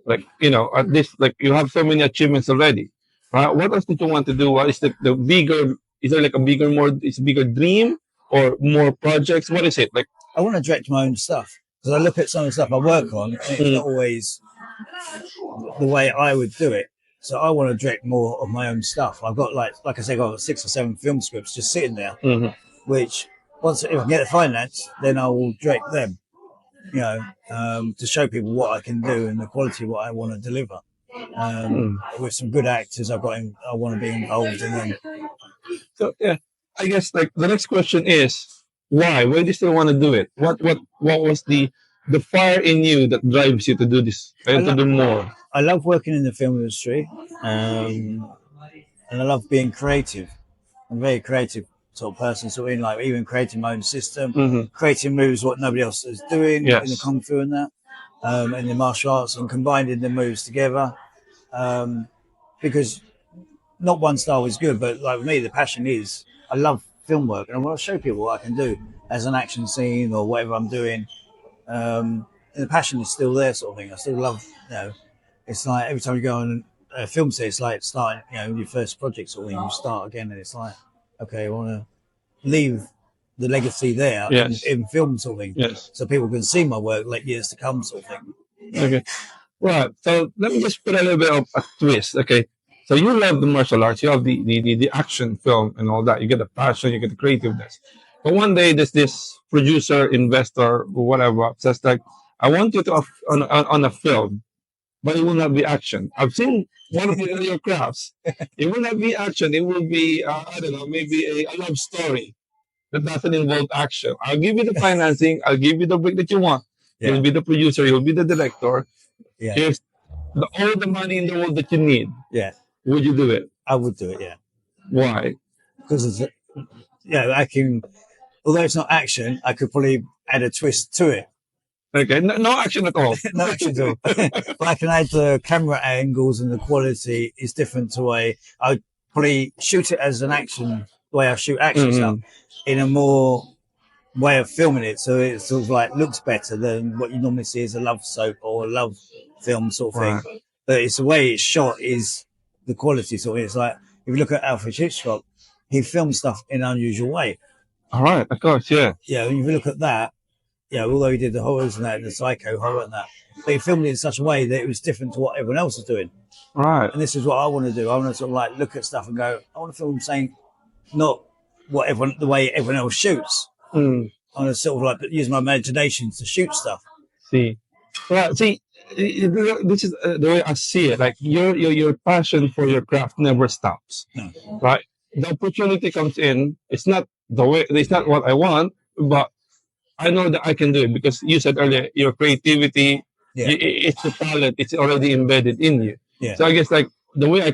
Like, at least, like, you have so many achievements already, right? What else did you want to do? What is the bigger, is there like a bigger dream or more projects? What is it? Like, I want to direct my own stuff, because I look at some of the stuff I work on, and it's not always the way I would do it. So I want to direct more of my own stuff. I've got, like I say, I've got 6 or 7 film scripts just sitting there, which if I can get the finance, then I will direct them. To show people what I can do and the quality of what I want to deliver. With some good actors I want to be involved in them. So I guess like the next question is why? Why do you still want to do it? What was the fire in you that drives you to do this and to do more? I love working in the film industry, and I love being creative. I'm a very creative sort of person, so even creating my own system, creating moves what nobody else is doing in the kung fu and that, and the martial arts, and combining the moves together, because not one style is good, but like me, the passion is I love film work, and I want to show people what I can do as an action scene or whatever I'm doing, and the passion is still there, sort of thing. I still love, it's like every time you go on a film set, it's like starting, your first project, sort of thing. You start again, and it's like, okay, I want to leave the legacy there in film, sort of thing, so people can see my work like years to come, sort of thing. Okay, right. So let me just put a little bit of a twist. Okay, so you love the martial arts, you have the action film and all that. You get the passion, you get the creativeness. But one day there's this producer, investor, or whatever says like, I want you to on a film, but it will not be action. I've seen one of your crafts. It will not be action. It will be, I don't know, maybe a love story that doesn't involve action. I'll give you the financing. I'll give you the break that you want. You'll be the producer. You'll be the director. Here's all the money in the world that you need. Yeah. Would you do it? I would do it, yeah. Why? because I can, although it's not action, I could probably add a twist to it. Okay, no, no action at all. No action at all. But I can add the camera angles and the quality is different to way I would probably shoot it as an action, the way I shoot action stuff, in a more way of filming it. So it sort of like looks better than what you normally see as a love soap or a love film sort of thing. Right. But it's the way it's shot is the quality sort of. It's like, if you look at Alfred Hitchcock, he filmed stuff in an unusual way. All right, of course, yeah. Yeah, if you look at that, although he did the horrors and that, and the psycho horror and that, but he filmed it in such a way that it was different to what everyone else was doing. Right. And this is what I want to do. I want to sort of like look at stuff and go, I want to film saying not what everyone, the way everyone else shoots. Mm. I want to sort of like use my imagination to shoot stuff. See, right. See, this is the way I see it. Like your passion for your craft never stops. No. Right. The opportunity comes in. It's not the way. It's not what I want, but I know that I can do it because you said earlier your creativity. Yeah. It's a talent. It's already embedded in you. Yeah. So I guess like the way I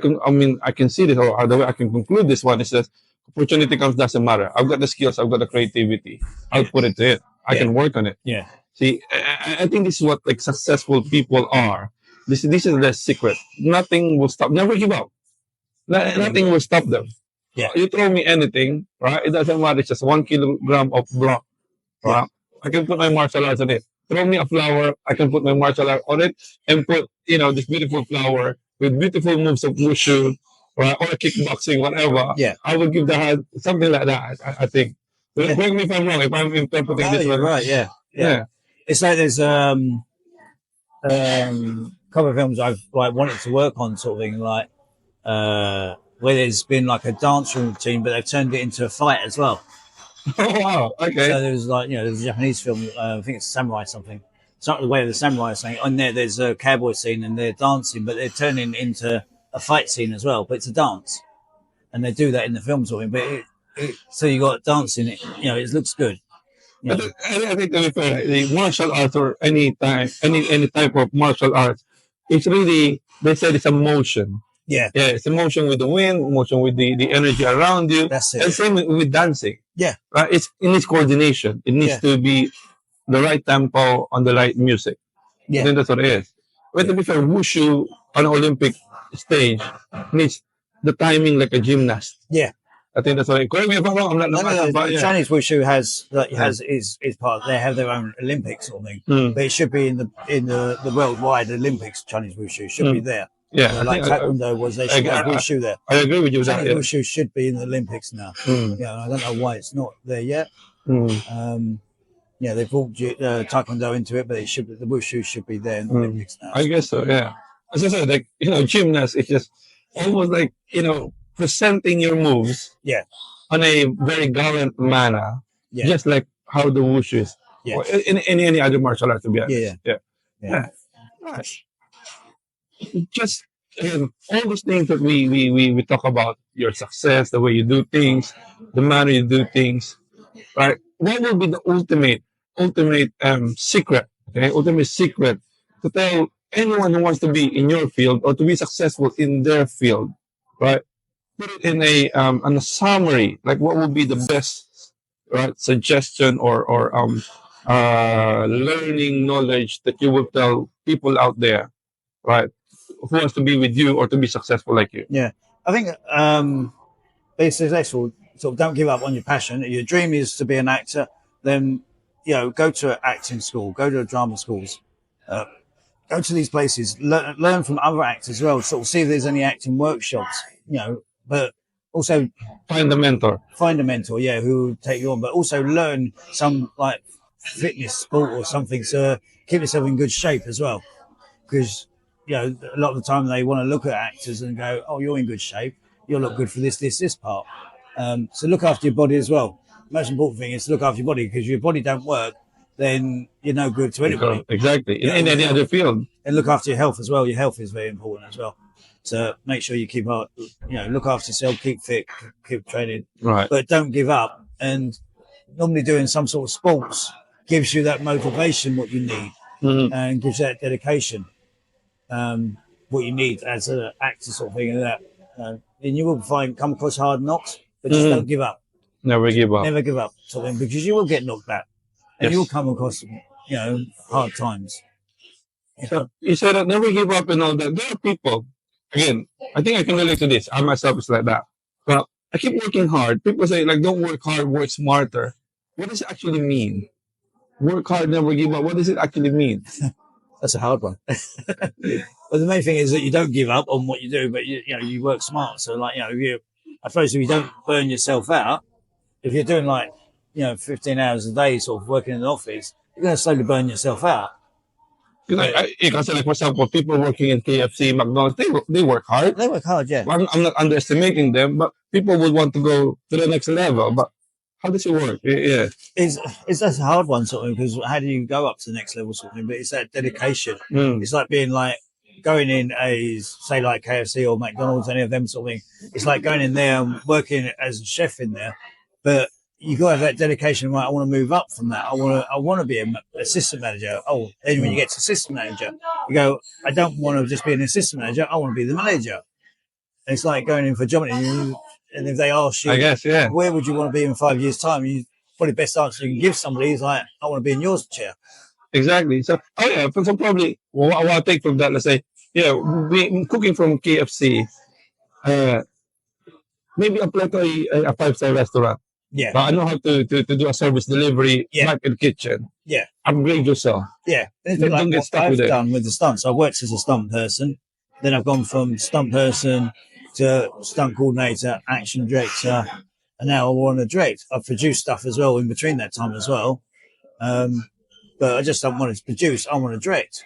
can see this, or the way I can conclude this one is that opportunity comes, doesn't matter. I've got the skills. I've got the creativity. I'll put it to it. I can work on it. Yeah. See, I think this is what like successful people are. This is the secret. Nothing will stop. Never give up. Nothing will stop them. Yeah. You throw me anything, right? It doesn't matter. It's just 1 kilogram of block. Right? I can put my martial arts on it. Throw me a flower. I can put my martial art on it and put, this beautiful flower with beautiful moves of wushu, right? Or kickboxing, whatever. Yeah. I will give the hand something like that. I think. Correct me if I'm wrong. If I'm interpreting this you're right. Yeah. It's like there's couple of films I've like wanted to work on, sort of thing, like where there's been like a dance routine, but they've turned it into a fight as well. Oh wow! Okay. So there's like there's a Japanese film. I think it's Samurai something. It's not the way of the samurai or something. On there's a cowboy scene and they're dancing, but they're turning into a fight scene as well. But it's a dance, and they do that in the film sort of thing. But so you got dancing. It looks good. I think to be fair, the martial arts or any type of martial arts, it's really, they said it's a motion. Yeah. Yeah, it's a motion with the wind, motion with the energy around you. That's it. And same with dancing. Yeah. Right? It needs coordination. It needs to be the right tempo on the right music. Yeah. I think that's what it is. But to be fair, wushu on an Olympic stage needs the timing like a gymnast. Yeah. I think that's what it is. Correct me if I'm wrong. I'm not but Chinese wushu is part. They have their own Olympics sort of thing, but it should be in the worldwide Olympics. Chinese wushu should be there. Yeah, like Taekwondo was. They should have wushu there. I agree with you with that. Chinese wushu should be in the Olympics now. I don't know why it's not there yet. They brought Taekwondo into it, but the wushu should be there in the Olympics now. I guess so. Yeah, as I said, like gymnasts, it's just almost like presenting your moves. Yeah. On a very gallant manner. Yeah. Just like how the wushu is. Yeah. Or in any other martial art, to be honest. Yeah. Right. Just all those things that we talk about, your success, the way you do things, the manner you do things, right? What will be the ultimate secret? Okay, ultimate secret to tell anyone who wants to be in your field or to be successful in their field, right? Put it in a summary. Like, what would be the best, right, suggestion or learning knowledge that you will tell people out there, right, who wants to be with you or to be successful like you? Yeah, I think be successful. Sort of don't give up on your passion. If your dream is to be an actor, then go to an acting school, go to drama schools, go to these places, learn from other actors as well. Sort of see if there's any acting workshops. But also find a mentor. Who will take you on. But also learn some like fitness sport or something to keep yourself in good shape as well. Because a lot of the time they want to look at actors and go, "Oh, you're in good shape. You'll look good for this part." So look after your body as well. The most important thing is to look after your body, because if your body don't work, then you're no good to anybody. Exactly. In any other field. And look after your health as well. Your health is very important as well. So make sure you keep up, look after yourself, keep fit, keep training. Right. But don't give up. And normally doing some sort of sports gives you that motivation, what you need, and gives you that dedication, what you need as an actor sort of thing. And that And you will come across hard knocks, but just don't give up. Never give up. Never give up, sort of thing, because you will get knocked back, and Yes. you will come across, hard times. So you said that never give up and all that. There are people, again, I think I can relate to this. I myself is like that. But I keep working hard. People say, like, don't work hard, work smarter. What does it actually mean? Work hard, never give up. What does it actually mean? That's a hard one. But the main thing is that you don't give up on what you do, but you work smart. So, like, I suppose if you don't burn yourself out, if you're doing 15 hours a day, sort of working in an office, you're going to slowly burn yourself out. Because, like, for example, people working in KFC, McDonald's, they work hard. They work hard, yeah. I'm not underestimating them, but people would want to go to the next level. But how does it work? Yeah. It's that's a hard one, sort of, because how do you go up to the next level, sort of thing? But it's that dedication. It's like being going in say like KFC or McDonald's, any of them sort of thing. It's like going in there and working as a chef in there, but you got to have that dedication. Right, I want to move up from that. I want to be an assistant manager. Oh, then when you get to assistant manager, you go, I don't want to just be an assistant manager. I want to be the manager. And it's like going in for a job interview, and if they ask you, I guess, yeah, where would you want to be in 5 years' time? Probably the best answer you can give somebody is like, I want to be in your chair. Exactly. So, so probably what I'll take from that, let's say, we cooking from KFC, maybe apply to a 5-star restaurant. Yeah. But I know how to do a service delivery back in the kitchen. Yeah. Upgrade yourself. Yeah. It's like don't get what stuck I've with it. done with the stunts. I worked as a stunt person. Then I've gone from stunt person to stunt coordinator, action director, and now I want to direct. I've produced stuff as well in between that time as well. But I just don't want to produce. I want to direct.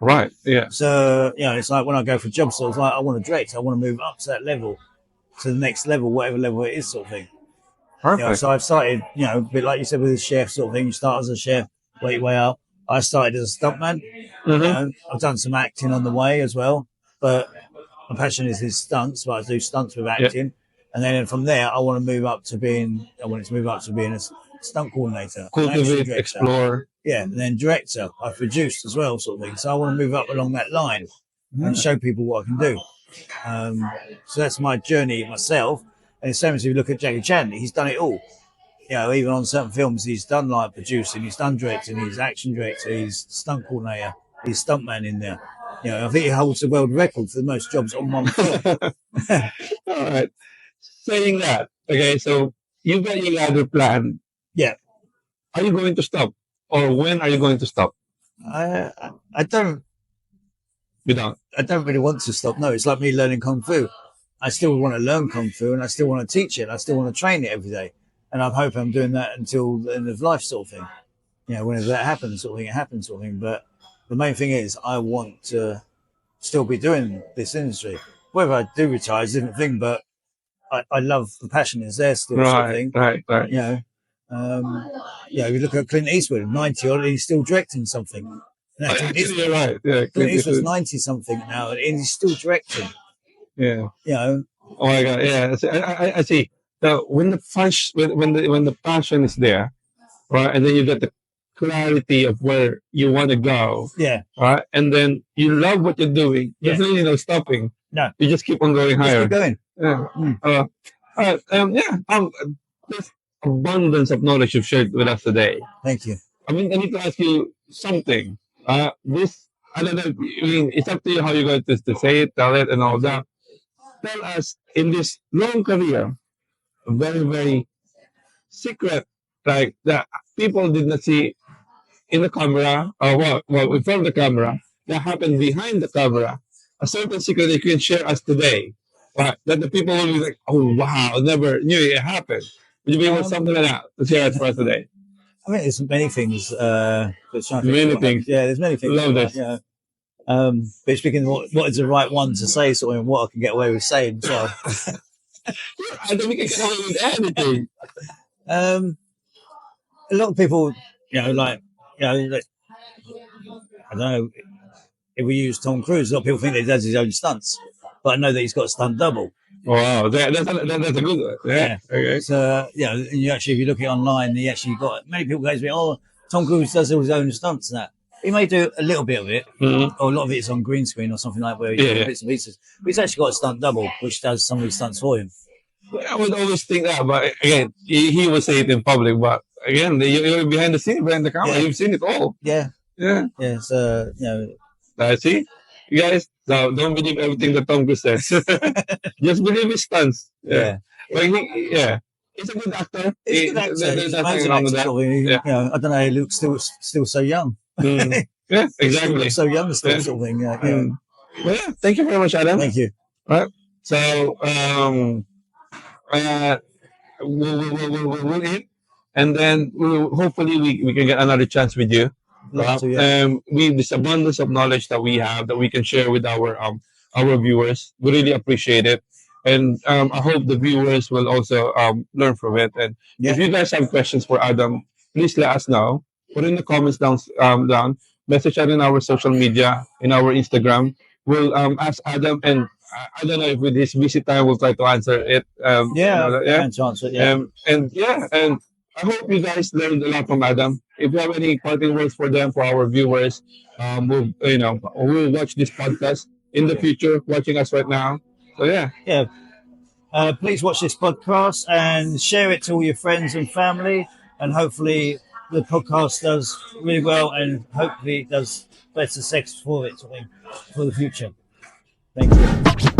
Right. Yeah. So, it's like when I go for jobs, so it's like I want to direct. I want to move up to that level, to the next level, whatever level it is, sort of thing. Perfect. So I've started, a bit like you said with the chef sort of thing. You start as a chef, work your way up. I started as a stuntman. I've done some acting on the way as well, but my passion is stunts. So I do stunts with acting, and then from there, I want to move up to being a stunt coordinator, Cultivate, explore. Yeah, and then director. I've produced as well, sort of thing. So I want to move up along that line and show people what I can do. So that's my journey myself. And the same as if you look at Jackie Chan, he's done it all. Even on certain films, he's done like producing, he's done directing, he's action director, he's stunt coordinator, he's stuntman in there. I think he holds the world record for the most jobs on one film. All right. Saying that, okay, so you've got your ladder plan. Yeah. Are you going to stop? Or when are you going to stop? I don't. You don't? I don't really want to stop. No, it's like me learning Kung Fu. I still want to learn Kung Fu and I still want to teach it. I still want to train it every day. And I'm hoping I'm doing that until the end of life, sort of thing. Whenever that happens, sort of thing, it happens, sort of thing. But the main thing is I want to still be doing this industry. Whether I do retire is a different thing, but I love the passion is there still, sort of thing. Right. If you look at Clint Eastwood, 90 odd, he's still directing something. You're right. Yeah, Clint Eastwood's 90 something now, and he's still directing. Yeah. Oh my God. Yeah. I see. So when the passion is there, right, and then you get the clarity of where you want to go. Yeah. Right, and then you love what you're doing. There's really no stopping. No. You just keep on going higher. Keep going. Yeah. All right. There's abundance of knowledge you've shared with us today. Thank you. I need to ask you something. I don't know. It's up to you how you're going to say it, tell it, and all that. Tell us, in this long career, a very, very secret, like that people did not see in the camera, or in front of the camera, that happened behind the camera. A certain secret that you can share us today, right? That the people will be like, oh wow, I never knew it happened. Would you be able to something like that to share it for us today? I mean, there's many things. Many things. Yeah, there's many things. Love this. But speaking of what is the right one to say, sort of, what I can get away with saying. So, I don't think I can away with anything. A lot of people, I don't know. If we use Tom Cruise, a lot of people think that he does his own stunts, but I know that he's got a stunt double. Wow, that's a good one. Yeah. Okay. So, and if you look at it online, he actually got many people go to me, oh, Tom Cruise does all his own stunts and that. He may do a little bit of it, Mhm. or a lot of it is on green screen or something like where he's Yeah, doing yeah. bits and pieces. But he's actually got a stunt double, which does some of his stunts for him. I would always think that, but again, he will say it in public. But again, you're behind the scene, behind the camera. Yeah. You've seen it all. Yeah, Yeah. yeah. It's See, you guys, no, don't believe everything that Tom Cruise says. Just believe his stunts. Yeah. yeah. But yeah, he's a good actor. He's a good actor. There's He's an nothing amazing wrong with actor. that. Sort of, Yeah. I don't know. He looks still so young. Mm. Yeah, Still exactly. looks so young, still Yeah. sort of thing. Yeah. Mm. Well, yeah, thank you very much, Adam. Thank you. Right. So, uh, we'll eat, and then hopefully we can get another chance with you. Love to, yeah. We this abundance of knowledge that we have that we can share with our viewers. We really appreciate it, and I hope the viewers will also learn from it. And Yeah. if you guys have questions for Adam, please let us know. Put in the comments down. Message us in our social media, in our Instagram. We'll ask Adam, and I don't know if with his busy time we'll try to answer it. Yeah, Yeah. chance it. Yeah. And I hope you guys learned a lot from Adam. If you have any parting words for them, for our viewers, we'll watch this podcast in the future, watching us right now. So yeah, Yeah. Please watch this podcast and share it to all your friends and family. And hopefully, the podcast does really well, and hopefully, it does better sex for it for the future. Thank you.